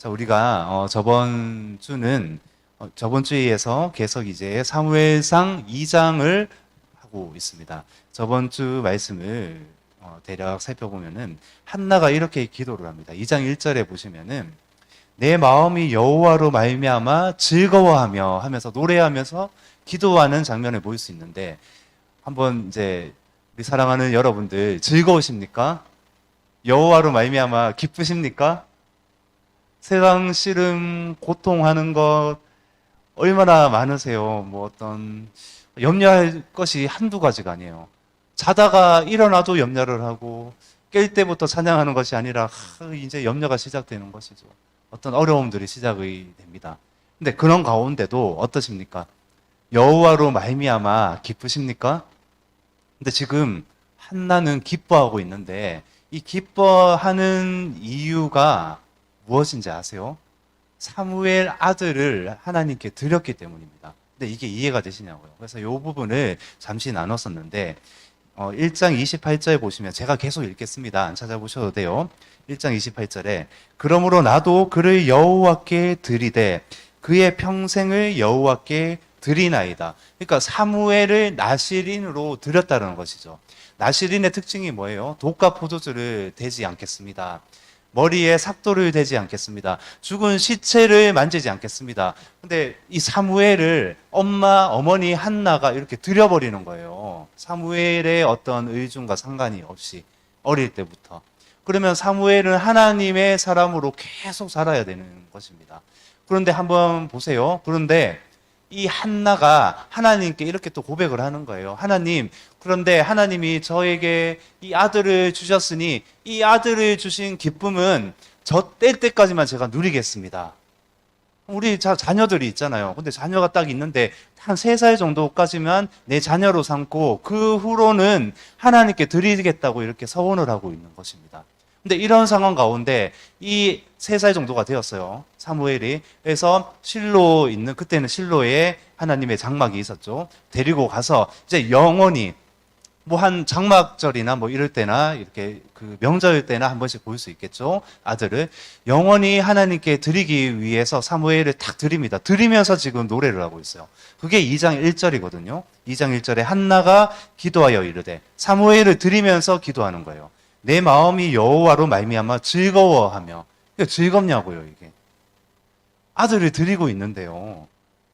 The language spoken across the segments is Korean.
자, 우리가 저번 주는 저번 주에서 계속 이제 사무엘상 2장을 하고 있습니다. 저번 주 말씀을 대략 살펴보면은 한나가 이렇게 기도를 합니다. 2장 1절에 보시면은 내 마음이 여호와로 말미암아 즐거워하며 하면서 노래하면서 기도하는 장면을 볼 수 있는데, 한번 이제 우리 사랑하는 여러분들 즐거우십니까? 여호와로 말미암아 기쁘십니까? 세상 씨름 고통하는 것 얼마나 많으세요? 뭐 어떤 염려할 것이 한두 가지가 아니에요. 자다가 일어나도 염려를 하고 깰 때부터 찬양하는 것이 아니라 이제 염려가 시작되는 것이죠. 어떤 어려움들이 시작이 됩니다. 근데 그런 가운데도 어떠십니까? 여호와로 말미암아 기쁘십니까? 근데 지금 한나는 기뻐하고 있는데 이 기뻐하는 이유가 무엇인지 아세요? 사무엘 아들을 하나님께 드렸기 때문입니다. 근데 이게 이해가 되시냐고요. 그래서 이 부분을 잠시 나눴었는데 1장 28절에 보시면 제가 계속 읽겠습니다. 안 찾아보셔도 돼요. 1장 28절에 그러므로 나도 그를 여호와께 드리되 그의 평생을 여호와께 드리나이다. 그러니까 사무엘을 나실인으로 드렸다는 것이죠. 나실인의 특징이 뭐예요? 독과 포도주를 대지 않겠습니다. 머리에 삭도를 대지 않겠습니다. 죽은 시체를 만지지 않겠습니다. 근데 이 사무엘을 어머니 한나가 이렇게 들여버리는 거예요. 사무엘의 어떤 의중과 상관이 없이 어릴 때부터. 그러면 사무엘은 하나님의 사람으로 계속 살아야 되는 것입니다. 그런데 한번 보세요. 그런데 이 한나가 하나님께 이렇게 또 고백을 하는 거예요. 하나님, 그런데 하나님이 저에게 이 아들을 주셨으니 이 아들을 주신 기쁨은 저 뗄 때까지만 제가 누리겠습니다. 우리 자녀들이 있잖아요. 근데 자녀가 딱 있는데 한 3살 정도까지만 내 자녀로 삼고 그 후로는 하나님께 드리겠다고 이렇게 서원을 하고 있는 것입니다. 근데 이런 상황 가운데 이 3살 정도가 되었어요. 사무엘이. 그래서 실로 있는, 그때는 실로에 하나님의 장막이 있었죠. 데리고 가서 이제 영원히 뭐 한 장막절이나 뭐 이럴 때나 이렇게 그 명절 때나 한 번씩 볼 수 있겠죠. 아들을 영원히 하나님께 드리기 위해서 사무엘을 탁 드립니다. 드리면서 지금 노래를 하고 있어요. 그게 2장 1절이거든요. 2장 1절에 한나가 기도하여 이르되 사무엘을 드리면서 기도하는 거예요. 내 마음이 여호와로 말미암아 즐거워하며. 즐겁냐고요, 이게. 아들을 드리고 있는데요.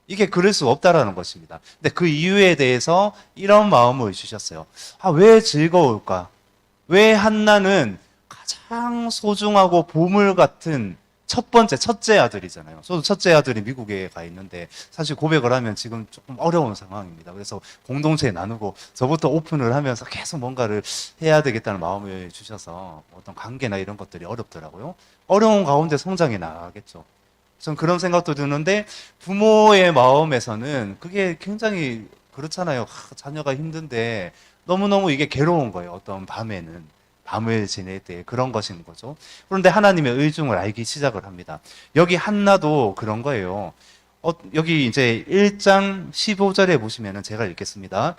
이게 그럴 수 없다라는 것입니다. 근데 그 이유에 대해서 이런 마음을 주셨어요. 왜 즐거울까? 왜 한나는 가장 소중하고 보물 같은 첫째 아들이잖아요. 저도 첫째 아들이 미국에 가 있는데 사실 고백을 하면 지금 조금 어려운 상황입니다. 그래서 공동체에 나누고 저부터 오픈을 하면서 계속 뭔가를 해야 되겠다는 마음을 주셔서 어떤 관계나 이런 것들이 어렵더라고요. 어려운 가운데 성장해 나가겠죠. 전 그런 생각도 드는데 부모의 마음에서는 그게 굉장히 그렇잖아요. 자녀가 힘든데 너무너무 이게 괴로운 거예요. 어떤 밤을 지낼 때 그런 것인 거죠. 그런데 하나님의 의중을 알기 시작을 합니다. 여기 한나도 그런 거예요. 여기 이제 1장 15절에 보시면은 제가 읽겠습니다.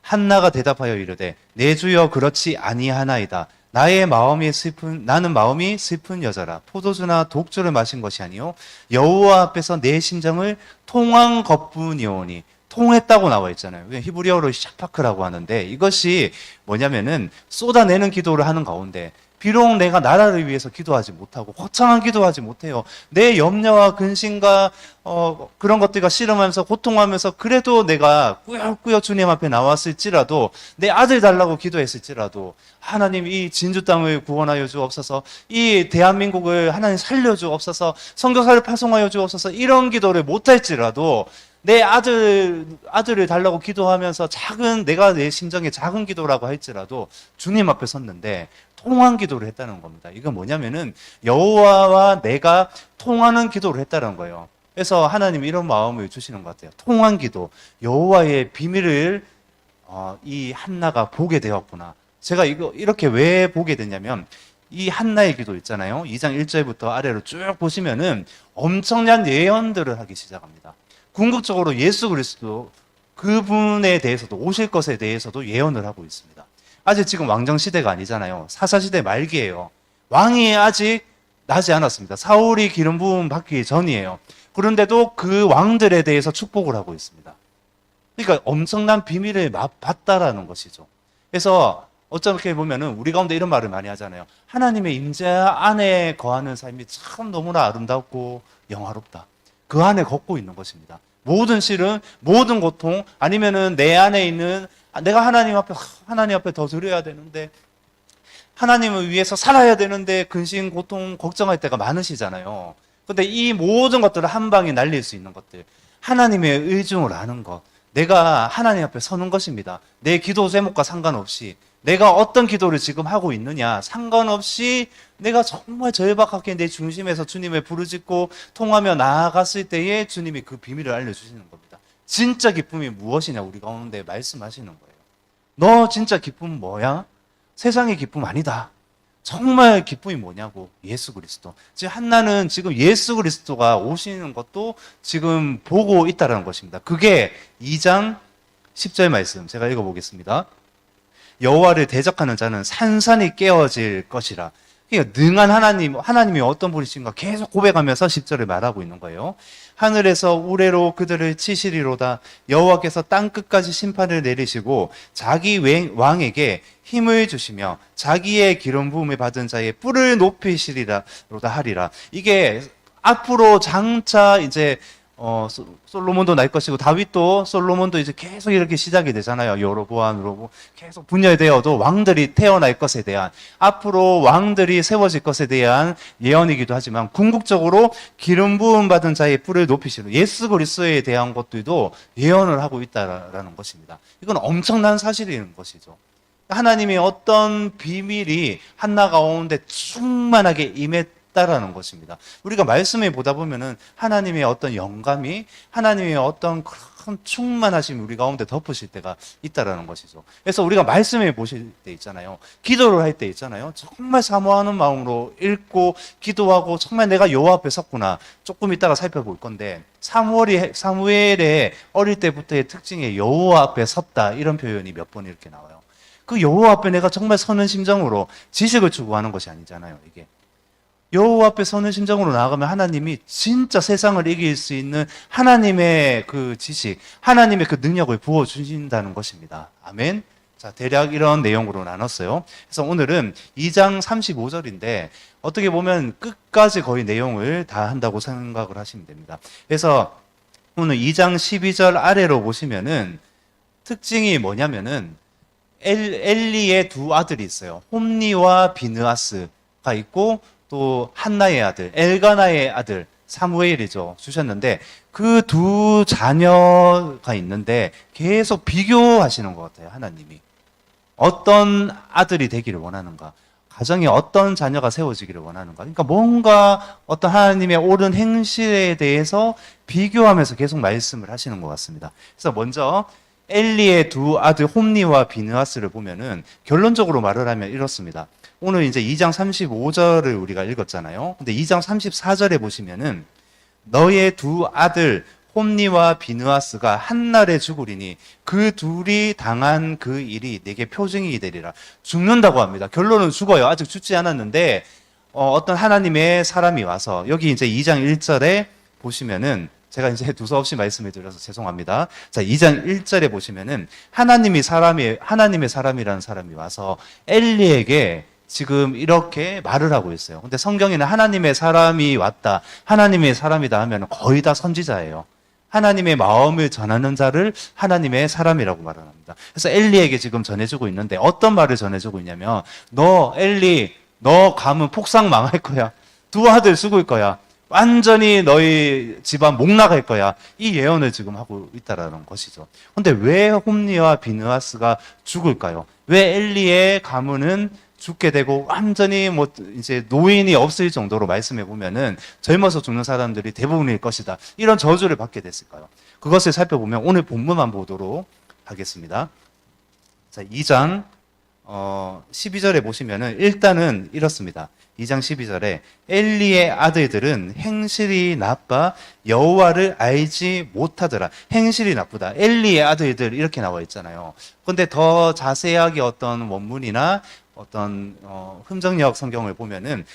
한나가 대답하여 이르되 내 주여 그렇지 아니하나이다. 나는 마음이 슬픈 여자라. 포도주나 독주를 마신 것이 아니요 여호와 앞에서 내 심정을 통한 것뿐이오니. 통했다고 나와 있잖아요. 히브리어로 샤파크라고 하는데 이것이 뭐냐면은 쏟아내는 기도를 하는 가운데 비록 내가 나라를 위해서 기도하지 못하고 거창한 기도하지 못해요. 내 염려와 근심과 그런 것들과 씨름하면서 고통하면서 그래도 내가 꾸역꾸역 주님 앞에 나왔을지라도 내 아들 달라고 기도했을지라도 하나님 이 진주 땅을 구원하여 주옵소서, 이 대한민국을 하나님 살려 주옵소서, 선교사를 파송하여 주옵소서, 이런 기도를 못할지라도 내 아들을 달라고 기도하면서 내가 내 심정에 작은 기도라고 할지라도 주님 앞에 섰는데 통한 기도를 했다는 겁니다. 이건 뭐냐면은 여호와와 내가 통하는 기도를 했다는 거예요. 그래서 하나님이 이런 마음을 주시는 것 같아요. 통한 기도, 여호와의 비밀을 이 한나가 보게 되었구나. 제가 이렇게 왜 보게 됐냐면 이 한나의 기도 있잖아요. 2장 1절부터 아래로 쭉 보시면은 엄청난 예언들을 하기 시작합니다. 궁극적으로 예수 그리스도 그분에 대해서도 오실 것에 대해서도 예언을 하고 있습니다. 아직 지금 왕정 시대가 아니잖아요. 사사 시대 말기예요. 왕이 아직 나지 않았습니다. 사울이 기름 부음 받기 전이에요. 그런데도 그 왕들에 대해서 축복을 하고 있습니다. 그러니까 엄청난 비밀을 맛봤다라는 것이죠. 그래서 어떻게 보면은 우리 가운데 이런 말을 많이 하잖아요. 하나님의 임재 안에 거하는 삶이 참 너무나 아름답고 영화롭다. 그 안에 걷고 있는 것입니다. 모든 시름, 모든 고통, 아니면은 내 안에 있는 내가 하나님 앞에 더 드려야 되는데, 하나님을 위해서 살아야 되는데 근심, 고통, 걱정할 때가 많으시잖아요. 근데 이 모든 것들을 한 방에 날릴 수 있는 것들, 하나님의 의중을 아는 것, 내가 하나님 앞에 서는 것입니다. 내 기도 제목과 상관없이, 내가 어떤 기도를 지금 하고 있느냐 상관없이 내가 정말 절박하게 내 중심에서 주님을 부르짖고 통하며 나아갔을 때에 주님이 그 비밀을 알려주시는 겁니다. 진짜 기쁨이 무엇이냐 우리 가운데 말씀하시는 거예요. 너 진짜 기쁨은 뭐야? 세상의 기쁨 아니다. 정말 기쁨이 뭐냐고, 예수 그리스도. 지금 한나는 지금 예수 그리스도가 오시는 것도 지금 보고 있다는 것입니다. 그게 2장 10절 말씀 제가 읽어보겠습니다. 여호와를 대적하는 자는 산산이 깨어질 것이라. 그러니까 능한 하나님이 어떤 분이신가 계속 고백하면서 10절을 말하고 있는 거예요. 하늘에서 우레로 그들을 치시리로다. 여호와께서 땅 끝까지 심판을 내리시고 자기 왕에게 힘을 주시며 자기의 기름 부음을 받은 자의 뿔을 높이시리로다 하리라. 이게 앞으로 장차 이제 솔로몬도 날 것이고 다윗도 솔로몬도 이제 계속 이렇게 시작이 되잖아요. 여로보암으로 계속 분열되어도 왕들이 태어날 것에 대한, 앞으로 왕들이 세워질 것에 대한 예언이기도 하지만 궁극적으로 기름 부음 받은 자의 뿔을 높이시는 예수 그리스도에 대한 것들도 예언을 하고 있다라는 것입니다. 이건 엄청난 사실인 것이죠. 하나님이 어떤 비밀이 한나 가운데 충만하게 임했다라는 것입니다. 우리가 말씀을 보다 보면은 하나님의 어떤 영감이, 하나님의 어떤 큰 충만하심이 우리 가운데 덮으실 때가 있다라는 것이죠. 그래서 우리가 말씀을 보실 때 있잖아요. 기도를 할 때 있잖아요. 정말 사모하는 마음으로 읽고 기도하고 정말 내가 여호와 앞에 섰구나. 조금 이따가 살펴볼 건데 사무엘의 어릴 때부터의 특징이 여호와 앞에 섰다 이런 표현이 몇 번 이렇게 나와요. 그 여호와 앞에 내가 정말 서는 심정으로 지식을 추구하는 것이 아니잖아요. 이게 여호와 앞에 서는 심정으로 나아가면 하나님이 진짜 세상을 이길 수 있는 하나님의 그 지식, 하나님의 그 능력을 부어주신다는 것입니다. 아멘. 자, 대략 이런 내용으로 나눴어요. 그래서 오늘은 2장 35절인데 어떻게 보면 끝까지 거의 내용을 다 한다고 생각을 하시면 됩니다. 그래서 오늘 2장 12절 아래로 보시면은 특징이 뭐냐면은 엘리의 두 아들이 있어요. 홈니와 비느하스가 있고 또 한나의 아들, 엘가나의 아들 사무엘이죠. 주셨는데 그 두 자녀가 있는데 계속 비교하시는 것 같아요. 하나님이 어떤 아들이 되기를 원하는가, 가정에 어떤 자녀가 세워지기를 원하는가. 그러니까 뭔가 어떤 하나님의 옳은 행실에 대해서 비교하면서 계속 말씀을 하시는 것 같습니다. 그래서 먼저 엘리의 두 아들 홈니와 비느하스를 보면은 결론적으로 말을 하면 이렇습니다. 오늘 이제 2장 35절을 우리가 읽었잖아요. 근데 2장 34절에 보시면은 너의 두 아들 홈니와 비느하스가 한날에 죽으리니 그 둘이 당한 그 일이 내게 표징이 되리라. 죽는다고 합니다. 결론은 죽어요. 아직 죽지 않았는데 어떤 하나님의 사람이 와서 여기 이제 2장 1절에 보시면은 제가 이제 두서없이 말씀을 드려서 죄송합니다. 자, 2장 1절에 보시면은 하나님의 사람이라는 사람이 와서 엘리에게 지금 이렇게 말을 하고 있어요. 근데 성경에는 하나님의 사람이 왔다, 하나님의 사람이다 하면 거의 다 선지자예요. 하나님의 마음을 전하는 자를 하나님의 사람이라고 말을 합니다. 그래서 엘리에게 지금 전해주고 있는데 어떤 말을 전해주고 있냐면 너 엘리, 너 가면 폭삭 망할 거야. 두 아들 죽을 거야. 완전히 너희 집안 목 나갈 거야. 이 예언을 지금 하고 있다라는 것이죠. 근데 왜 홈니와 비느하스가 죽을까요? 왜 엘리의 가문은 죽게 되고 완전히 뭐 이제 노인이 없을 정도로 말씀해 보면은 젊어서 죽는 사람들이 대부분일 것이다, 이런 저주를 받게 됐을까요? 그것을 살펴보면 오늘 본문만 보도록 하겠습니다. 자, 2장 12절에 보시면은 일단은 이렇습니다. 2장 12절에 엘리의 아들들은 행실이 나빠 여호와를 알지 못하더라. 행실이 나쁘다. 엘리의 아들들 이렇게 나와 있잖아요. 근데 더 자세하게 어떤 원문이나 어떤 흠정역 성경을 보면은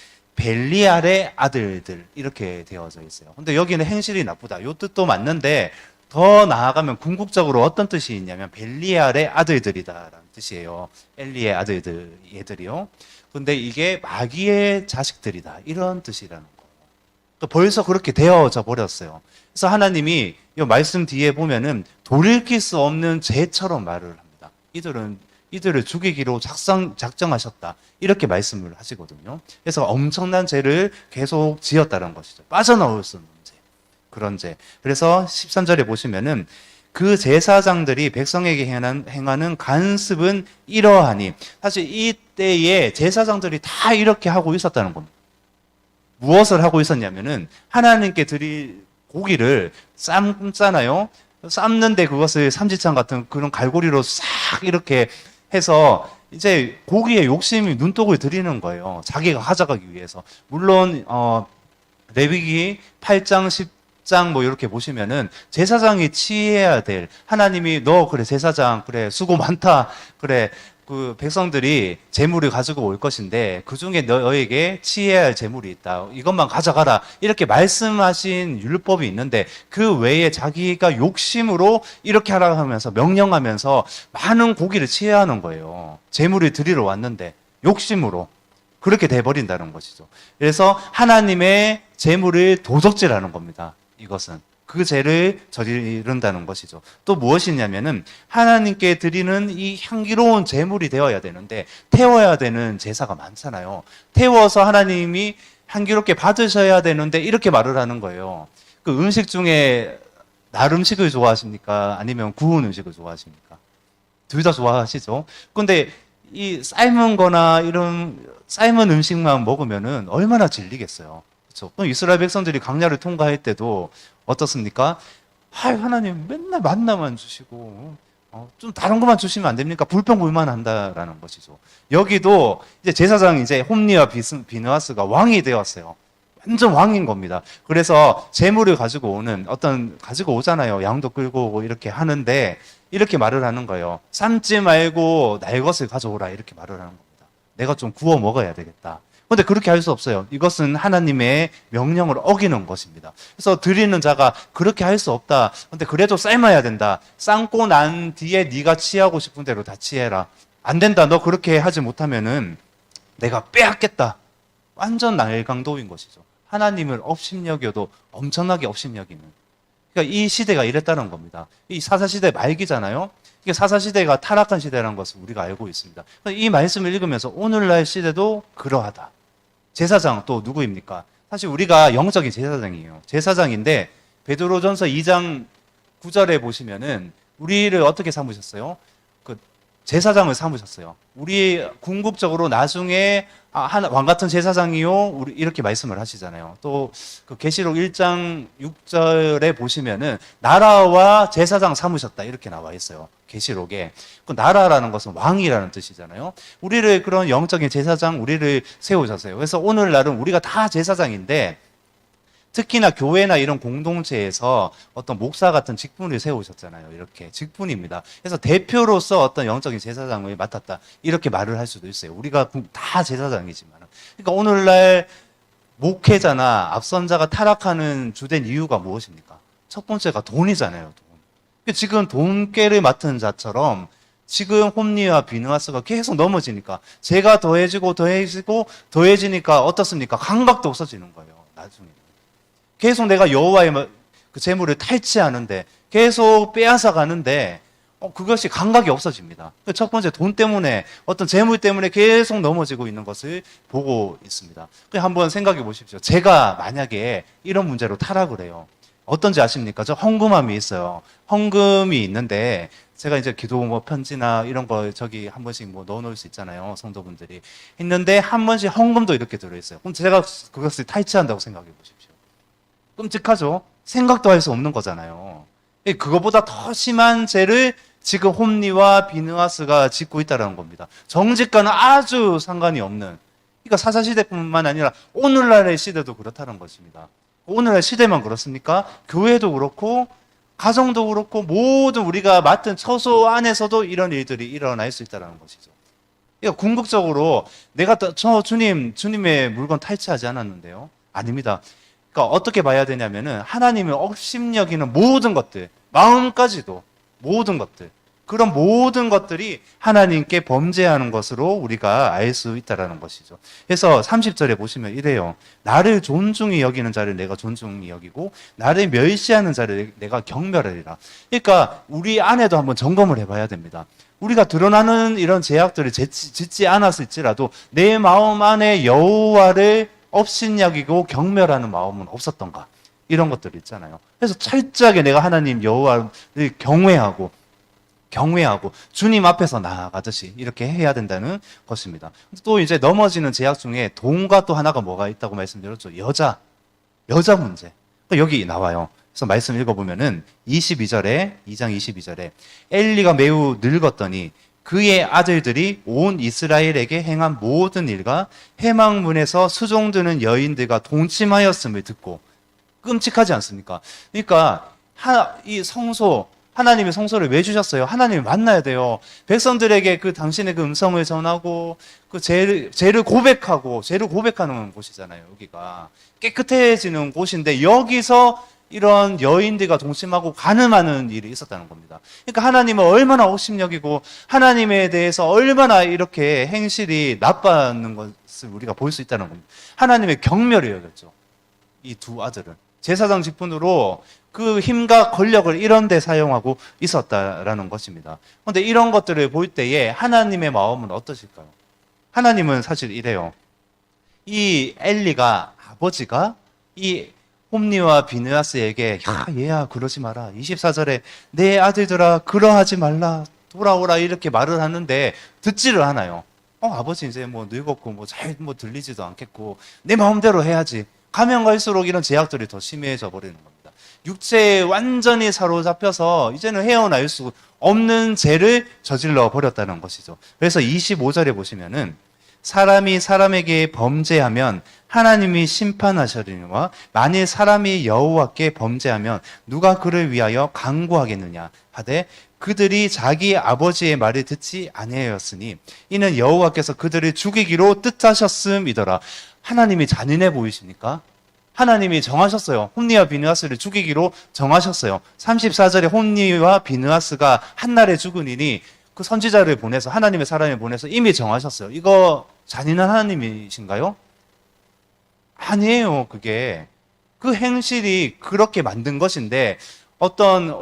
벨리알의 아들들 이렇게 되어져 있어요. 근데 여기는 행실이 나쁘다. 이 뜻도 맞는데 더 나아가면 궁극적으로 어떤 뜻이 있냐면 벨리알의 아들들이다라는 뜻이에요. 엘리의 아들들 얘들이요. 근데 이게 마귀의 자식들이다 이런 뜻이라는 거예요. 또 벌써 그렇게 되어져 버렸어요. 그래서 하나님이 이 말씀 뒤에 보면은 돌이킬 수 없는 죄처럼 말을 합니다. 이들을 죽이기로 작정하셨다. 이렇게 말씀을 하시거든요. 그래서 엄청난 죄를 계속 지었다는 것이죠. 빠져나올 수 없는 죄. 그런 죄. 그래서 13절에 보시면은 그 제사장들이 백성에게 행하는 간습은 이러하니, 사실 이때에 제사장들이 다 이렇게 하고 있었다는 겁니다. 무엇을 하고 있었냐면은 하나님께 드릴 고기를 삶잖아요. 삶는데 그것을 삼지창 같은 그런 갈고리로 싹 이렇게 해서 이제 고기에 욕심이 눈독을 들이는 거예요. 자기가 가져가기 위해서. 물론 레위기 8장 10장 뭐 이렇게 보시면은 제사장이 취해야 될, 하나님이 너 그래 제사장 그래 수고 많다 그래 그 백성들이 재물을 가지고 올 것인데 그 중에 너에게 취해야 할 재물이 있다. 이것만 가져가라. 이렇게 말씀하신 율법이 있는데 그 외에 자기가 욕심으로 이렇게 하라고 하면서 명령하면서 많은 고기를 취해야 하는 거예요. 재물을 드리러 왔는데 욕심으로 그렇게 돼버린다는 것이죠. 그래서 하나님의 재물을 도적질하는 겁니다. 이것은. 그 죄를 저지른다는 것이죠. 또 무엇이냐면은 하나님께 드리는 이 향기로운 제물이 되어야 되는데 태워야 되는 제사가 많잖아요. 태워서 하나님이 향기롭게 받으셔야 되는데 이렇게 말을 하는 거예요. 그 음식 중에 날 음식을 좋아하십니까? 아니면 구운 음식을 좋아하십니까? 둘 다 좋아하시죠? 근데 이 삶은 거나 이런 삶은 음식만 먹으면은 얼마나 질리겠어요. 그렇죠? 그럼 이스라엘 백성들이 광야를 통과할 때도 어떻습니까? 하나님 맨날 만나만 주시고 좀 다른 것만 주시면 안 됩니까? 불평불만한다라는 것이죠. 여기도 이제 제사장 이제 홈리와 비느하스가 왕이 되었어요. 완전 왕인 겁니다. 그래서 재물을 가지고 오잖아요. 양도 끌고 오고 이렇게 하는데 이렇게 말을 하는 거예요. 삶지 말고 날 것을 가져오라 이렇게 말을 하는 겁니다. 내가 좀 구워 먹어야 되겠다. 근데 그렇게 할 수 없어요. 이것은 하나님의 명령을 어기는 것입니다. 그래서 드리는 자가 그렇게 할 수 없다. 근데 그래도 삶아야 된다. 삶고 난 뒤에 네가 취하고 싶은 대로 다 취해라. 안 된다. 너 그렇게 하지 못하면은 내가 빼앗겠다. 완전 날강도인 것이죠. 하나님을 업신여겨도 엄청나게 업신여기는. 그러니까 이 시대가 이랬다는 겁니다. 이 사사시대 말기잖아요. 이게 사사시대가 타락한 시대라는 것을 우리가 알고 있습니다. 이 말씀을 읽으면서 오늘날 시대도 그러하다. 제사장 또 누구입니까? 사실 우리가 영적인 제사장이에요. 제사장인데 베드로전서 2장 9절에 보시면은 우리를 어떻게 삼으셨어요? 그 제사장을 삼으셨어요. 우리 궁극적으로 나중에 왕 같은 제사장이요. 우리 이렇게 말씀을 하시잖아요. 또 그 계시록 1장 6절에 보시면은 나라와 제사장 삼으셨다 이렇게 나와 있어요. 계시록에. 그 나라라는 것은 왕이라는 뜻이잖아요. 우리를 그런 영적인 제사장 우리를 세우셨어요. 그래서 오늘날은 우리가 다 제사장인데 특히나 교회나 이런 공동체에서 어떤 목사 같은 직분을 세우셨잖아요. 이렇게 직분입니다. 그래서 대표로서 어떤 영적인 제사장을 맡았다. 이렇게 말을 할 수도 있어요. 우리가 다 제사장이지만. 그러니까 오늘날 목회자나 앞선자가 타락하는 주된 이유가 무엇입니까? 첫 번째가 돈이잖아요. 돈. 지금 돈깨를 맡은 자처럼 지금 홈리와 비느하스가 계속 넘어지니까 죄가 더해지니까 어떻습니까? 감각도 없어지는 거예요. 나중에. 계속 내가 여호와의 그 재물을 탈취하는데 계속 빼앗아 가는데 그것이 감각이 없어집니다. 첫 번째 돈 때문에 어떤 재물 때문에 계속 넘어지고 있는 것을 보고 있습니다. 한번 생각해 보십시오. 제가 만약에 이런 문제로 타락을 해요. 어떤지 아십니까? 저 헌금함이 있어요. 헌금이 있는데 제가 이제 기도 편지나 이런 거 저기 한 번씩 넣어놓을 수 있잖아요. 성도분들이 있는데 한 번씩 헌금도 이렇게 들어있어요. 그럼 제가 그것을 탈취한다고 생각해 보십시오. 끔찍하죠? 생각도 할 수 없는 거잖아요. 그거보다 더 심한 죄를 지금 홈리와 비느하스가 짓고 있다는 겁니다. 정직과는 아주 상관이 없는. 그러니까 사사시대뿐만 아니라 오늘날의 시대도 그렇다는 것입니다. 오늘날 시대만 그렇습니까? 교회도 그렇고 가정도 그렇고 모든 우리가 맡은 처소 안에서도 이런 일들이 일어날 수 있다는 것이죠. 그러니까 궁극적으로 내가 저 주님의 물건 탈취하지 않았는데요. 아닙니다. 그러니까 어떻게 봐야 되냐면은 하나님의 업신여기는 모든 것들, 마음까지도 모든 것들, 그런 모든 것들이 하나님께 범죄하는 것으로 우리가 알 수 있다라는 것이죠. 그래서 30절에 보시면 이래요. 나를 존중히 여기는 자를 내가 존중히 여기고 나를 멸시하는 자를 내가 경멸하리라. 그러니까 우리 안에도 한번 점검을 해봐야 됩니다. 우리가 드러나는 이런 제약들을 짓지 않았을지라도 내 마음 안에 여호와를 업신여기고 경멸하는 마음은 없었던가? 이런 것들 있잖아요. 그래서 철저하게 내가 하나님 여호와를 경외하고 주님 앞에서 나아가듯이 이렇게 해야 된다는 것입니다. 또 이제 넘어지는 제약 중에 돈과 또 하나가 뭐가 있다고 말씀드렸죠. 여자 문제. 여기 나와요. 그래서 말씀 읽어보면은 2장 22절에 엘리가 매우 늙었더니 그의 아들들이 온 이스라엘에게 행한 모든 일과 회막문에서 수종드는 여인들과 동침하였음을 듣고 끔찍하지 않습니까? 그러니까 이 성소 하나님이 성소를 왜 주셨어요? 하나님이 만나야 돼요. 백성들에게 당신의 그 음성을 전하고 그 죄를 고백하는 곳이잖아요. 여기가 깨끗해지는 곳인데 여기서 이런 여인들과 동침하고 간음하는 일이 있었다는 겁니다. 그러니까 하나님은 얼마나 업신여기고 하나님에 대해서 얼마나 이렇게 행실이 나빠하는 것을 우리가 볼 수 있다는 겁니다. 하나님의 경멸을 여겼죠. 이 두 아들은 제사장 직분으로 그 힘과 권력을 이런 데 사용하고 있었다라는 것입니다. 그런데 이런 것들을 볼 때에 하나님의 마음은 어떠실까요? 하나님은 사실 이래요. 이 엘리가 아버지가 이 홈니와 비느하스에게 야 얘야 그러지 마라. 24절에 내 아들들아 그러하지 말라. 돌아오라 이렇게 말을 하는데 듣지를 않아요. 아버지 이제 뭐 늙었고 잘 들리지도 않겠고 내 마음대로 해야지. 가면 갈수록 이런 제약들이 더 심해져 버리는 겁니다. 육체에 완전히 사로잡혀서 이제는 헤어날 수 없는 죄를 저질러 버렸다는 것이죠. 그래서 25절에 보시면은 사람이 사람에게 범죄하면 하나님이 심판하시리니와 만일 사람이 여호와께 범죄하면 누가 그를 위하여 간구하겠느냐 하되 그들이 자기 아버지의 말을 듣지 아니하였으니 이는 여호와께서 그들을 죽이기로 뜻하셨음이더라. 하나님이 잔인해 보이십니까? 하나님이 정하셨어요. 홈니와 비느하스를 죽이기로 정하셨어요. 34절에 홈니와 비느하스가 한날에 죽으니니 그 선지자를 보내서 하나님의 사람을 보내서 이미 정하셨어요. 이거 잔인한 하나님이신가요? 아니에요. 그게 그 행실이 그렇게 만든 것인데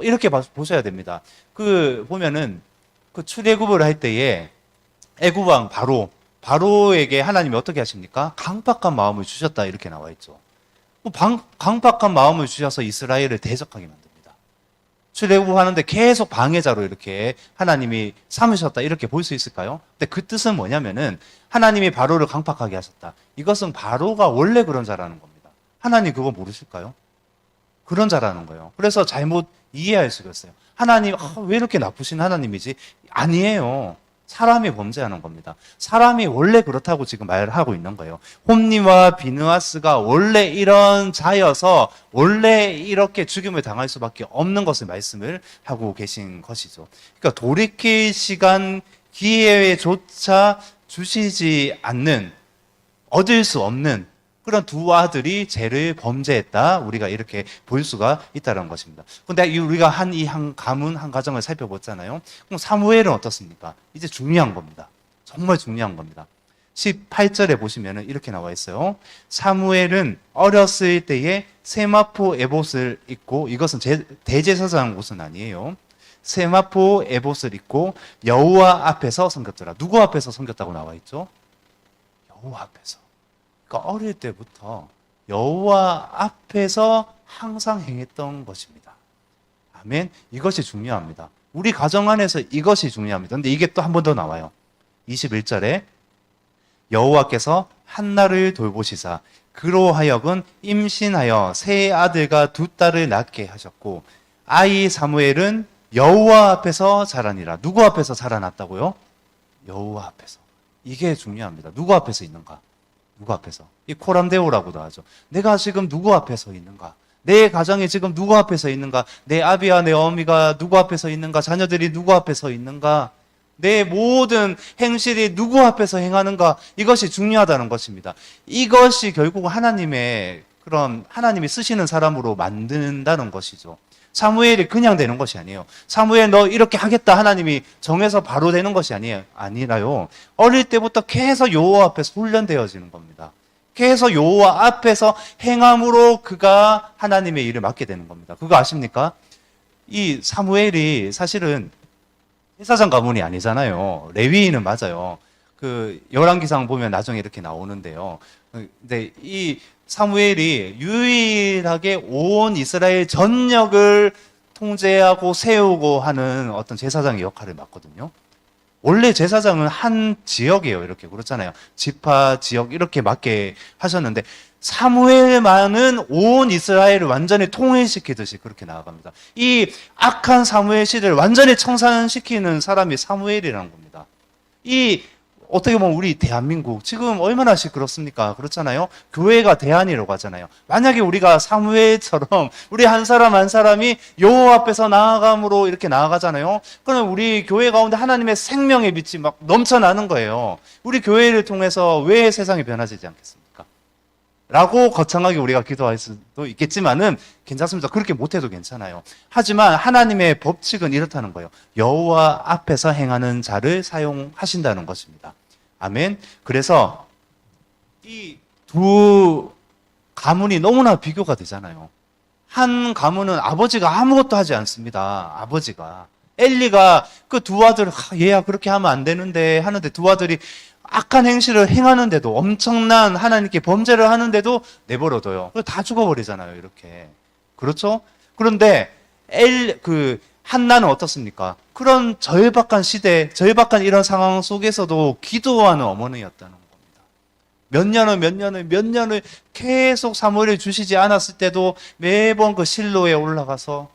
이렇게 보셔야 됩니다. 보면은 그 출애굽을 할 때에 애굽 왕 바로에게 하나님이 어떻게 하십니까? 강팍한 마음을 주셨다 이렇게 나와 있죠. 강팍한 마음을 주셔서 이스라엘을 대적하게 만듭니다. 출애굽하는데 계속 방해자로 이렇게 하나님이 삼으셨다 이렇게 볼 수 있을까요? 근데 그 뜻은 뭐냐면은 하나님이 바로를 강팍하게 하셨다. 이것은 바로가 원래 그런 자라는 겁니다. 하나님 그거 모르실까요? 그런 자라는 거예요. 그래서 잘못 이해할 수가 있어요. 하나님 왜 이렇게 나쁘신 하나님이지? 아니에요. 사람이 범죄하는 겁니다. 사람이 원래 그렇다고 지금 말을 하고 있는 거예요. 홈니와 비느하스가 원래 이런 자여서 원래 이렇게 죽임을 당할 수밖에 없는 것을 말씀을 하고 계신 것이죠. 그러니까 돌이킬 시간 기회조차 주시지 않는 얻을 수 없는 그런 두 아들이 죄를 범죄했다. 우리가 이렇게 볼 수가 있다는 것입니다. 그런데 우리가 한 가문, 한 가정을 살펴봤잖아요. 그럼 사무엘은 어떻습니까? 이제 중요한 겁니다. 정말 중요한 겁니다. 18절에 보시면 이렇게 나와 있어요. 사무엘은 어렸을 때에 세마포 에봇을 입고, 이것은 대제사장 옷은 아니에요. 세마포 에봇을 입고 여호와 앞에서 섬겼더라. 누구 앞에서 섬겼다고 나와 있죠? 여호와 앞에서. 그러니까 어릴 때부터 여호와 앞에서 항상 행했던 것입니다. 아멘. 이것이 중요합니다. 우리 가정 안에서 이것이 중요합니다. 근데 이게 또 한 번 더 나와요. 21절에 여호와께서 한나를 돌보시사 그로 하여금 임신하여 세 아들과 두 딸을 낳게 하셨고 아이 사무엘은 여호와 앞에서 자라니라. 누구 앞에서 자라났다고요? 여호와 앞에서. 이게 중요합니다. 누구 앞에서 있는가? 누구 앞에서? 이 코람데오라고도 하죠. 내가 지금 누구 앞에 서 있는가? 내 가정이 지금 누구 앞에 서 있는가? 내 아비와 내 어미가 누구 앞에 서 있는가? 자녀들이 누구 앞에 서 있는가? 내 모든 행실이 누구 앞에서 행하는가, 이것이 중요하다는 것입니다. 이것이 결국 하나님의 그런 하나님이 쓰시는 사람으로 만든다는 것이죠. 사무엘이 그냥 되는 것이 아니에요. 사무엘 너 이렇게 하겠다 하나님이 정해서 바로 되는 것이 아니라요. 어릴 때부터 계속 여호와 앞에서 훈련되어지는 겁니다. 계속 여호와 앞에서 행함으로 그가 하나님의 일을 맡게 되는 겁니다. 그거 아십니까? 이 사무엘이 사실은 제사장 가문이 아니잖아요. 레위인은 맞아요. 그 열왕기상 보면 나중에 이렇게 나오는데요. 근데 이 사무엘이 유일하게 온 이스라엘 전역을 통제하고 세우고 하는 어떤 제사장의 역할을 맡거든요. 원래 제사장은 한 지역이에요. 이렇게 그렇잖아요. 지파, 지역 이렇게 맡게 하셨는데 사무엘만은 온 이스라엘을 완전히 통일시키듯이 그렇게 나아갑니다. 이 악한 사무엘 시대를 완전히 청산시키는 사람이 사무엘이라는 겁니다. 이 어떻게 보면 우리 대한민국 지금 얼마나 시끄럽습니까? 그렇잖아요. 교회가 대안이라고 하잖아요. 만약에 우리가 사무엘처럼 우리 한 사람 한 사람이 여호와 앞에서 나아감으로 이렇게 나아가잖아요. 그럼 우리 교회 가운데 하나님의 생명의 빛이 막 넘쳐나는 거예요. 우리 교회를 통해서 왜 세상이 변화되지 않겠습니까? 라고 거창하게 우리가 기도할 수도 있겠지만은 괜찮습니다. 그렇게 못해도 괜찮아요. 하지만 하나님의 법칙은 이렇다는 거예요. 여호와 앞에서 행하는 자를 사용하신다는 것입니다. 아멘. 그래서 이 두 가문이 너무나 비교가 되잖아요. 한 가문은 아버지가 아무것도 하지 않습니다. 아버지가 엘리가 그 두 아들 얘야 그렇게 하면 안 되는데 하는데 두 아들이 악한 행실을 행하는데도 엄청난 하나님께 범죄를 하는데도 내버려둬요. 다 죽어버리잖아요. 이렇게 그렇죠? 그런데 한나는 어떻습니까? 그런 절박한 시대, 절박한 이런 상황 속에서도 기도하는 어머니였다는 겁니다. 몇 년을 계속 사무엘을 주시지 않았을 때도 매번 그 실로에 올라가서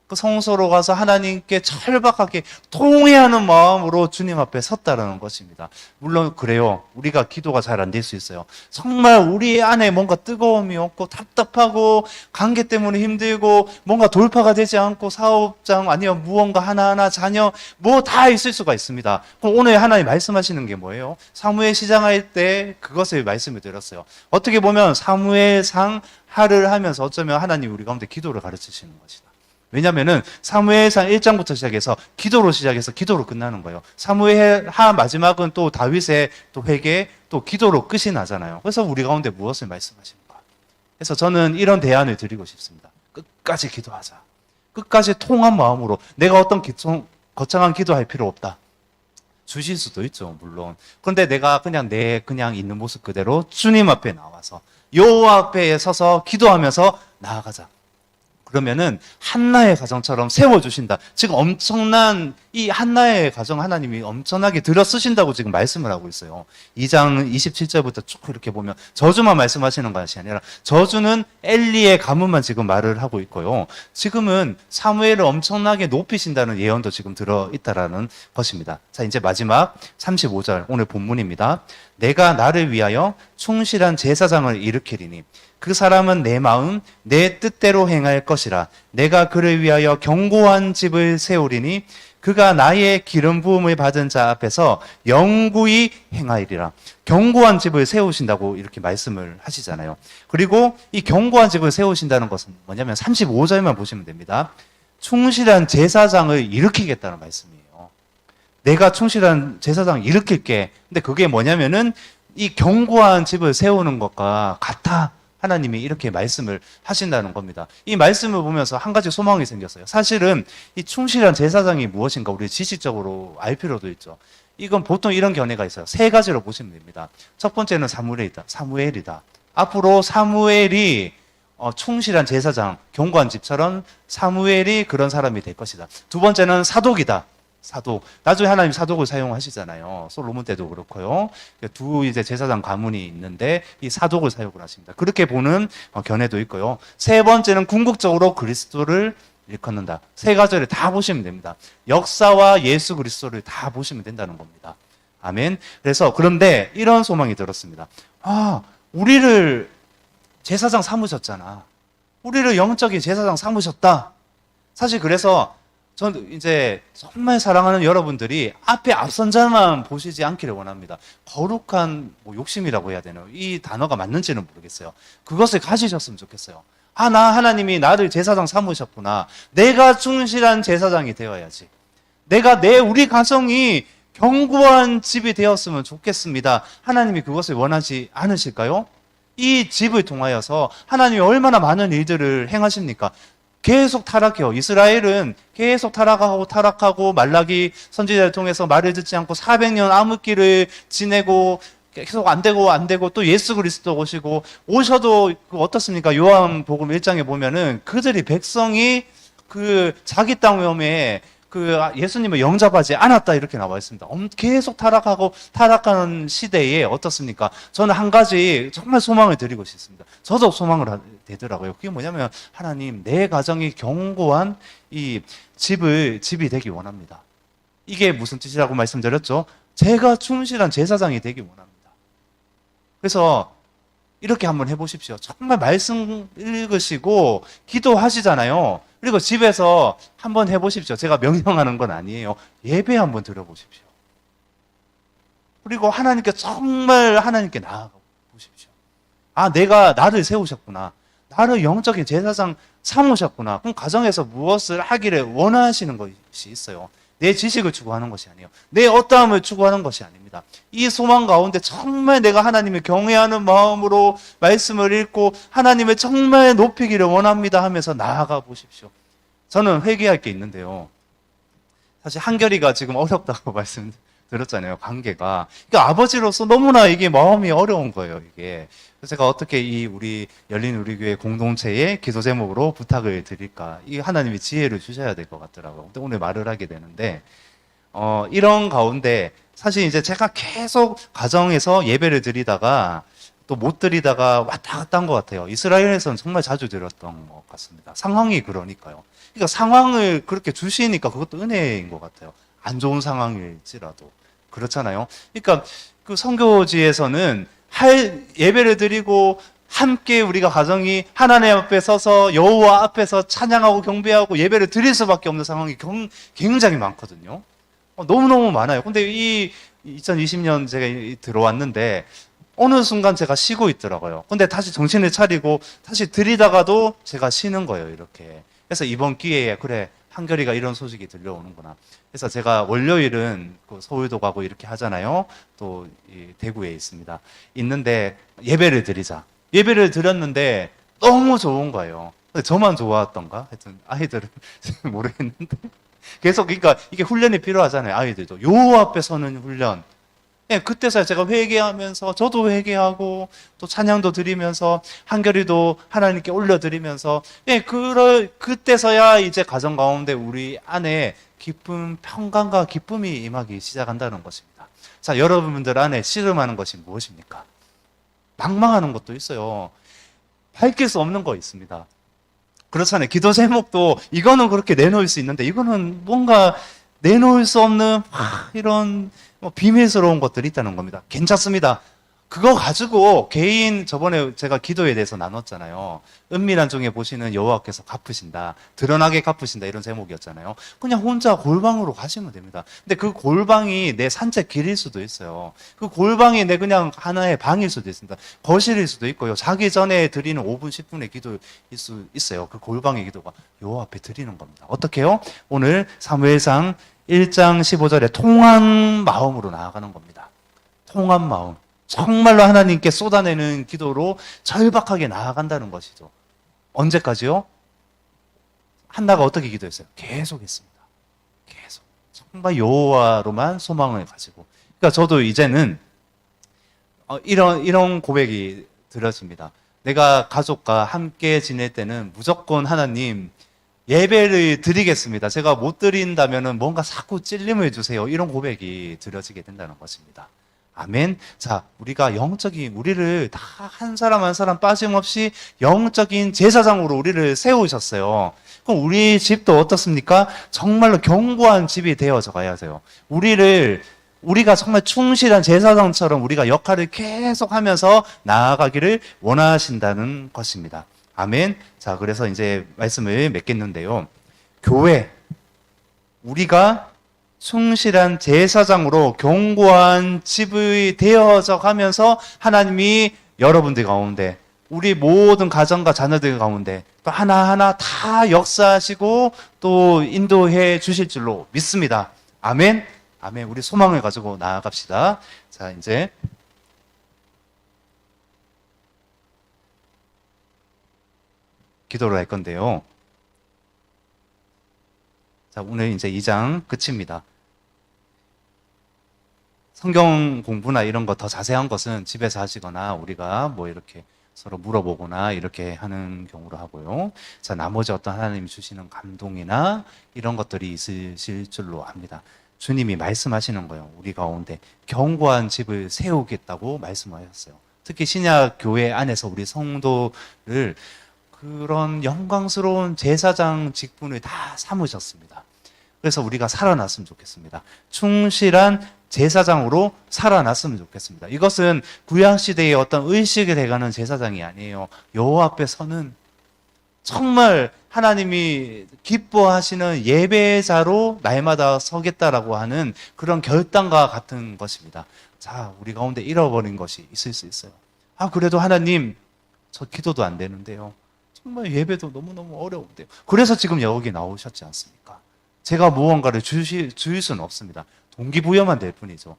그 성소로 가서 하나님께 절박하게 통회하는 마음으로 주님 앞에 섰다라는 것입니다. 물론 그래요. 우리가 기도가 잘 안 될 수 있어요. 정말 우리 안에 뭔가 뜨거움이 없고 답답하고 관계 때문에 힘들고 뭔가 돌파가 되지 않고 사업장 아니면 무언가 하나하나 자녀 뭐 다 있을 수가 있습니다. 그럼 오늘 하나님 말씀하시는 게 뭐예요? 사무엘 시장할 때 그것을 말씀을 드렸어요. 어떻게 보면 사무엘상 하를 하면서 어쩌면 하나님 우리 가운데 기도를 가르치시는 것이다. 왜냐면은 사무엘상 1장부터 시작해서 기도로 시작해서 기도로 끝나는 거예요. 사무엘하 마지막은 또 다윗의 또 회개, 또 기도로 끝이 나잖아요. 그래서 우리 가운데 무엇을 말씀하십니까? 그래서 저는 이런 대안을 드리고 싶습니다. 끝까지 기도하자. 끝까지 통한 마음으로 내가 어떤 거창한 기도할 필요 없다. 주실 수도 있죠, 물론. 그런데 내가 그냥 있는 모습 그대로 주님 앞에 나와서 여호와 앞에 서서 기도하면서 나아가자. 그러면은 한나의 가정처럼 세워주신다. 지금 엄청난 이 한나의 가정 하나님이 엄청나게 들여 쓰신다고 지금 말씀을 하고 있어요. 2장 27절부터 쭉 이렇게 보면 저주만 말씀하시는 것이 아니라 저주는 엘리의 가문만 지금 말을 하고 있고요. 지금은 사무엘을 엄청나게 높이신다는 예언도 지금 들어있다라는 것입니다. 자, 이제 마지막 35절 오늘 본문입니다. 내가 나를 위하여 충실한 제사장을 일으키리니 그 사람은 내 마음 내 뜻대로 행할 것이라. 내가 그를 위하여 견고한 집을 세우리니 그가 나의 기름 부음을 받은 자 앞에서 영구히 행하리라. 견고한 집을 세우신다고 이렇게 말씀을 하시잖아요. 그리고 이 견고한 집을 세우신다는 것은 뭐냐면 35절만 보시면 됩니다. 충실한 제사장을 일으키겠다는 말씀이에요. 내가 충실한 제사장을 일으킬게. 근데 그게 뭐냐면은 이 견고한 집을 세우는 것과 같아. 하나님이 이렇게 말씀을 하신다는 겁니다. 이 말씀을 보면서 한 가지 소망이 생겼어요. 사실은 이 충실한 제사장이 무엇인가 우리 지식적으로 알 필요도 있죠. 이건 보통 이런 견해가 있어요. 세 가지로 보시면 됩니다. 첫 번째는 사무엘이다. 앞으로 사무엘이 충실한 제사장, 견고한 집처럼 사무엘이 그런 사람이 될 것이다. 두 번째는 사독이다. 사독. 나중에 하나님 사독을 사용하시잖아요. 솔로몬 때도 그렇고요. 두 이제 제사장 가문이 있는데 이 사독을 사용을 하십니다. 그렇게 보는 견해도 있고요. 세 번째는 궁극적으로 그리스도를 일컫는다. 세 가지를 다 보시면 됩니다. 역사와 예수 그리스도를 다 보시면 된다는 겁니다. 아멘. 그래서 그런데 이런 소망이 들었습니다. 우리를 제사장 삼으셨잖아. 우리를 영적인 제사장 삼으셨다. 사실 그래서 저는 이제 정말 사랑하는 여러분들이 앞에 앞선 자만 보시지 않기를 원합니다. 거룩한 뭐 욕심이라고 해야 되나요? 이 단어가 맞는지는 모르겠어요. 그것을 가지셨으면 좋겠어요. 아, 나 하나님이 나를 제사장 삼으셨구나. 내가 충실한 제사장이 되어야지. 우리 가정이 견고한 집이 되었으면 좋겠습니다. 하나님이 그것을 원하지 않으실까요? 이 집을 통하여서 하나님이 얼마나 많은 일들을 행하십니까? 계속 타락해요. 이스라엘은 계속 타락하고 말라기 선지자를 통해서 말을 듣지 않고 400년 암흑기를 지내고 계속 안 되고 또 예수 그리스도 오셔도 어떻습니까? 요한복음 1장에 보면은 그들이 백성이 그 자기 땅 그 예수님을 영접하지 않았다 이렇게 나와 있습니다. 계속 타락하는 시대에 어떻습니까? 저는 한 가지 정말 소망을 드리고 싶습니다. 저도 소망을 되더라고요. 그게 뭐냐면 하나님 내 가정이 견고한 이 집이 되기 원합니다. 이게 무슨 뜻이라고 말씀드렸죠? 제가 충실한 제사장이 되기 원합니다. 그래서 이렇게 한번 해보십시오. 정말 말씀 읽으시고 기도하시잖아요. 그리고 집에서 한번 해보십시오. 제가 명령하는 건 아니에요. 예배 한번 드려보십시오. 그리고 정말 하나님께 나아가 보십시오. 아, 내가 나를 세우셨구나. 나를 영적인 제사장 삼으셨구나. 그럼 가정에서 무엇을 하기를 원하시는 것이 있어요. 내 지식을 추구하는 것이 아니에요. 내 어떠함을 추구하는 것이 아닙니다. 이 소망 가운데 정말 내가 하나님을 경외하는 마음으로 말씀을 읽고 하나님을 정말 높이기를 원합니다 하면서 나아가 보십시오. 저는 회개할 게 있는데요. 사실 한결이가 지금 어렵다고 말씀드렸잖아요. 관계가. 그러니까 아버지로서 너무나 이게 마음이 어려운 거예요. 이게. 그래서 제가 어떻게 우리 열린 우리 교회 공동체의 기도 제목으로 부탁을 드릴까? 이 하나님이 지혜를 주셔야 될 것 같더라고요. 근데 오늘 말을 하게 되는데, 이런 가운데 사실 이제 제가 계속 가정에서 예배를 드리다가 또 못 드리다가 왔다 갔다 한 것 같아요. 이스라엘에서는 정말 자주 드렸던 것 같습니다. 상황이 그러니까요. 그러니까 상황을 그렇게 주시니까 그것도 은혜인 것 같아요. 안 좋은 상황일지라도. 그렇잖아요. 그러니까 그 선교지에서는 예배를 드리고 함께 우리가 가정이 하나님 앞에 서서 여호와 앞에서 찬양하고 경배하고 예배를 드릴 수밖에 없는 상황이 굉장히 많거든요. 너무너무 많아요. 근데 2020년 제가 들어왔는데 어느 순간 제가 쉬고 있더라고요. 근데 다시 정신을 차리고 다시 드리다가도 제가 쉬는 거예요, 이렇게. 그래서 이번 기회에 그래, 한결이가 이런 소식이 들려오는구나. 그래서 제가 월요일은 서울도 가고 이렇게 하잖아요. 또 대구에 있는데 예배를 드리자. 예배를 드렸는데 너무 좋은 거예요. 근데 저만 좋았던가? 하여튼 아이들은 모르겠는데 계속 그러니까 이게 훈련이 필요하잖아요. 아이들도 요 앞에 서는 훈련. 예, 그때서야 제가 회개하면서 저도 회개하고 또 찬양도 드리면서 한결이도 하나님께 올려드리면서 그때서야 이제 가정 가운데 우리 안에 기쁨, 평강과 기쁨이 임하기 시작한다는 것입니다. 자, 여러분들 안에 씨름하는 것이 무엇입니까? 방망하는 것도 있어요. 밝힐 수 없는 거 있습니다. 그렇잖아요. 기도 제목도 이거는 그렇게 내놓을 수 있는데 이거는 뭔가 내놓을 수 없는 이런 비밀스러운 것들이 있다는 겁니다. 괜찮습니다. 그거 가지고 저번에 제가 기도에 대해서 나눴잖아요. 은밀한 중에 보시는 여호와께서 갚으신다. 드러나게 갚으신다. 이런 제목이었잖아요. 그냥 혼자 골방으로 가시면 됩니다. 근데 그 골방이 내 산책 길일 수도 있어요. 그 골방이 내 그냥 하나의 방일 수도 있습니다. 거실일 수도 있고요. 자기 전에 드리는 5분, 10분의 기도일 수 있어요. 그 골방의 기도가 여호와 앞에 드리는 겁니다. 어떻게 해요? 오늘 사무엘상 1장 15절에 통한 마음으로 나아가는 겁니다. 통한 마음. 정말로 하나님께 쏟아내는 기도로 절박하게 나아간다는 것이죠. 언제까지요? 한나가 어떻게 기도했어요? 계속 했습니다. 계속. 정말 여호와로만 소망을 가지고. 그러니까 저도 이제는 이런 고백이 들어집니다. 내가 가족과 함께 지낼 때는 무조건 하나님 예배를 드리겠습니다. 제가 못 드린다면 뭔가 자꾸 찔림을 주세요. 이런 고백이 들어지게 된다는 것입니다. 아멘. 자, 우리를 다 한 사람 한 사람 빠짐없이 영적인 제사장으로 우리를 세우셨어요. 그럼 우리 집도 어떻습니까? 정말로 견고한 집이 되어져 가야 돼요. 우리가 정말 충실한 제사장처럼 우리가 역할을 계속 하면서 나아가기를 원하신다는 것입니다. 아멘. 자, 그래서 이제 말씀을 맺겠는데요. 교회, 우리가 충실한 제사장으로 견고한 집이 되어져 가면서 하나님이 여러분들 가운데, 우리 모든 가정과 자녀들 가운데 또 하나하나 다 역사하시고 또 인도해 주실 줄로 믿습니다. 아멘. 아멘. 우리 소망을 가지고 나아갑시다. 자, 이제 기도를 할 건데요. 자, 오늘 이제 2장 끝입니다. 성경 공부나 이런 거 더 자세한 것은 집에서 하시거나 우리가 뭐 이렇게 서로 물어보거나 이렇게 하는 경우로 하고요. 자, 나머지 어떤 하나님이 주시는 감동이나 이런 것들이 있으실 줄로 압니다. 주님이 말씀하시는 거예요. 우리 가운데 견고한 집을 세우겠다고 말씀하셨어요. 특히 신약 교회 안에서 우리 성도를 그런 영광스러운 제사장 직분을 다 삼으셨습니다. 그래서 우리가 살아났으면 좋겠습니다. 충실한 제사장으로 살아났으면 좋겠습니다. 이것은 구약시대의 어떤 의식이 돼가는 제사장이 아니에요. 여호와 앞에 서는 정말 하나님이 기뻐하시는 예배자로 날마다 서겠다라고 하는 그런 결단과 같은 것입니다. 자, 우리 가운데 잃어버린 것이 있을 수 있어요. 그래도 하나님, 저 기도도 안 되는데요. 정말 예배도 너무너무 어려운데요. 그래서 지금 여기 나오셨지 않습니까? 제가 무언가를 주실 수는 없습니다. 동기부여만 될 뿐이죠.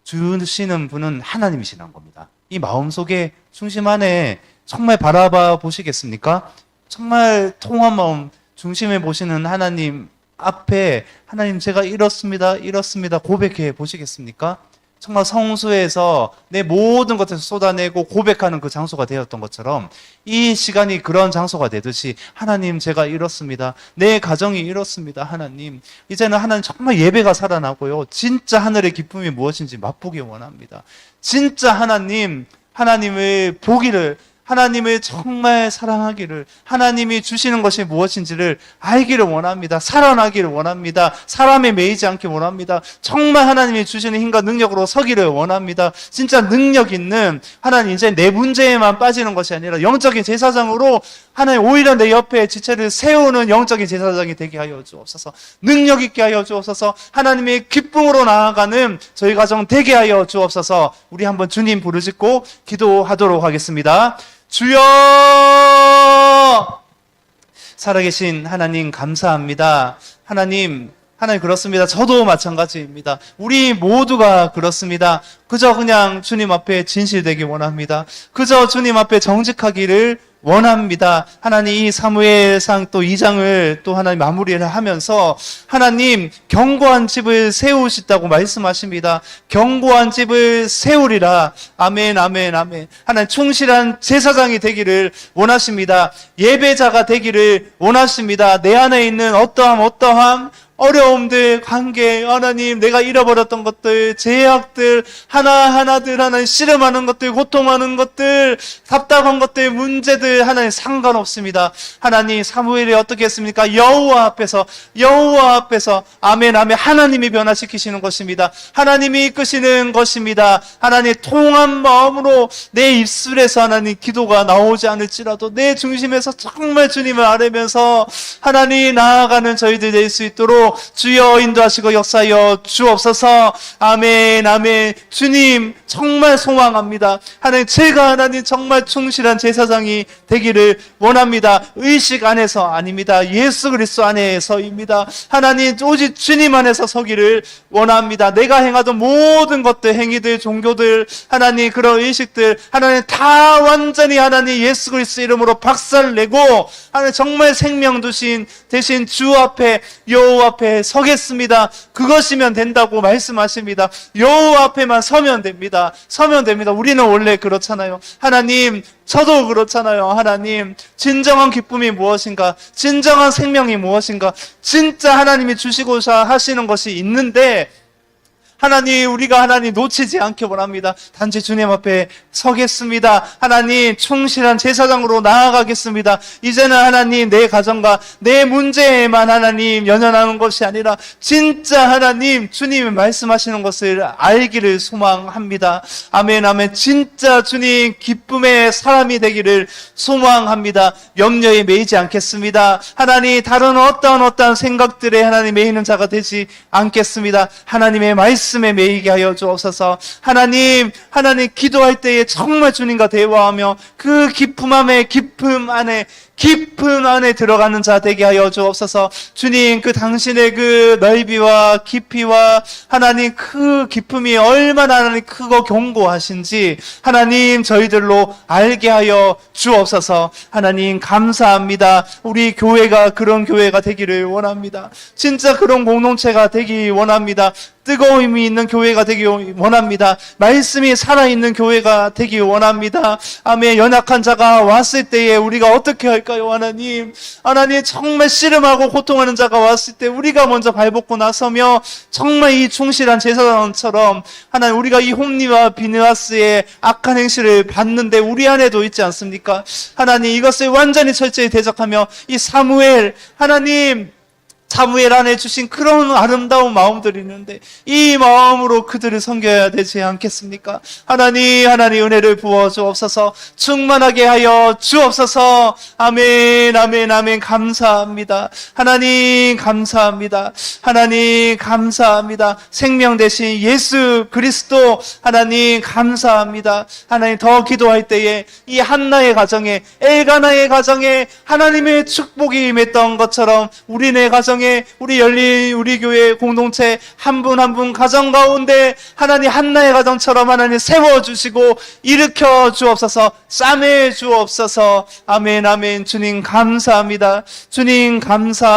주시는 분은 하나님이시란 겁니다. 이 마음속에 중심 안에 정말 바라봐 보시겠습니까? 정말 통한 마음 중심에 보시는 하나님 앞에, 하나님 제가 이렇습니다 고백해 보시겠습니까? 정말 성수에서 내 모든 것을 쏟아내고 고백하는 그 장소가 되었던 것처럼 이 시간이 그런 장소가 되듯이, 하나님 제가 이렇습니다, 내 가정이 이렇습니다, 하나님 이제는 하나님 정말 예배가 살아나고요, 진짜 하늘의 기쁨이 무엇인지 맛보기 원합니다. 진짜 하나님을 보기를, 하나님을 정말 사랑하기를, 하나님이 주시는 것이 무엇인지를 알기를 원합니다. 살아나기를 원합니다. 사람에 매이지 않기 원합니다. 정말 하나님이 주시는 힘과 능력으로 서기를 원합니다. 진짜 능력 있는 하나님, 이제 내 문제에만 빠지는 것이 아니라 영적인 제사장으로 하나님 오히려 내 옆에 지체를 세우는 영적인 제사장이 되게 하여 주옵소서. 능력 있게 하여 주옵소서. 하나님의 기쁨으로 나아가는 저희 가정 되게 하여 주옵소서. 우리 한번 주님 부르짖고 기도하도록 하겠습니다. 주여! 살아계신 하나님 감사합니다. 하나님 그렇습니다. 저도 마찬가지입니다. 우리 모두가 그렇습니다. 그저 그냥 주님 앞에 진실되기 원합니다. 그저 주님 앞에 정직하기를 원합니다. 하나님, 이 사무엘상 또 2장을 또 하나님 마무리를 하면서 하나님 견고한 집을 세우시다고 말씀하십니다. 견고한 집을 세우리라. 아멘, 아멘, 아멘. 하나님 충실한 제사장이 되기를 원하십니다. 예배자가 되기를 원하십니다. 내 안에 있는 어떠함 어려움들, 관계, 하나님 내가 잃어버렸던 것들, 제약들, 하나하나들 하나님 씨름하는 것들, 고통하는 것들, 답답한 것들, 문제들 하나님 상관없습니다. 하나님 사무엘이 어떻게 했습니까? 여호와 앞에서 아멘 아멘 하나님이 변화시키시는 것입니다. 하나님이 이끄시는 것입니다. 하나님 통한 마음으로 내 입술에서 하나님 기도가 나오지 않을지라도 내 중심에서 정말 주님을 아뢰면서 하나님 나아가는 저희들 될 수 있도록 주여 인도하시고 역사하여 주옵소서. 아멘 아멘. 주님 정말 소망합니다. 하나님 제가 하나님 정말 충실한 제사장이 되기를 원합니다. 의식 안에서 아닙니다. 예수 그리스도 안에서입니다. 하나님 오직 주님 안에서 서기를 원합니다. 내가 행하던 모든 것들, 행위들, 종교들, 하나님 그런 의식들 하나님 다 완전히 하나님 예수 그리스도 이름으로 박살내고 하나님 정말 생명 두신 대신 주 앞에 여호와 앞에 서겠습니다. 그것이면 된다고 말씀하십니다. 여호와 앞에만 서면 됩니다. 우리는 원래 그렇잖아요. 하나님 저도 그렇잖아요. 하나님 진정한 기쁨이 무엇인가, 진정한 생명이 무엇인가, 진짜 하나님이 주시고자 하시는 것이 있는데 하나님, 우리가 하나님 놓치지 않게 원합니다. 단지 주님 앞에 서겠습니다. 하나님, 충실한 제사장으로 나아가겠습니다. 이제는 하나님, 내 가정과 내 문제에만 하나님 연연하는 것이 아니라 진짜 하나님, 주님이 말씀하시는 것을 알기를 소망합니다. 아멘, 아멘. 진짜 주님 기쁨의 사람이 되기를 소망합니다. 염려에 매이지 않겠습니다. 하나님, 다른 어떠한 생각들에 하나님 매이는 자가 되지 않겠습니다. 하나님의 말씀에 매이게 하여 주옵소서. 하나님 기도할 때에 정말 주님과 대화하며 그 깊음 안에 들어가는 자 되게 하여 주옵소서. 주님, 그 당신의 그 넓이와 깊이와 하나님 그 깊음이 얼마나 하나님 크고 견고하신지 하나님 저희들로 알게 하여 주옵소서. 하나님 감사합니다. 우리 교회가 그런 교회가 되기를 원합니다. 진짜 그런 공동체가 되기 원합니다. 뜨거움이 있는 교회가 되기 원합니다. 말씀이 살아있는 교회가 되기 원합니다. 아멘. 연약한 자가 왔을 때에 우리가 어떻게 할까요? 하나님 정말 씨름하고 고통하는 자가 왔을 때 우리가 먼저 발벗고 나서며 정말 이 충실한 제사장처럼 하나님, 우리가 이 홈리와 비느하스의 악한 행실을 봤는데 우리 안에도 있지 않습니까? 하나님, 이것을 완전히 철저히 대적하며 이 사무엘 안에 주신 그런 아름다운 마음들이 있는데 이 마음으로 그들을 섬겨야 되지 않겠습니까? 하나님 은혜를 부어 주옵소서. 충만하게 하여 주옵소서. 아멘, 아멘, 아멘. 감사합니다. 하나님 감사합니다. 하나님 감사합니다. 생명 되신 예수 그리스도 하나님 감사합니다. 하나님, 더 기도할 때에 이 한나의 가정에, 엘가나의 가정에 하나님의 축복이 임했던 것처럼 우리네 가정에, 우리 열린 우리 교회 공동체 한 분 한 분 가정 가운데 하나님 한나의 가정처럼 하나님 세워주시고 일으켜 주옵소서. 싸매 주옵소서. 아멘, 아멘. 주님 감사합니다. 주님 감사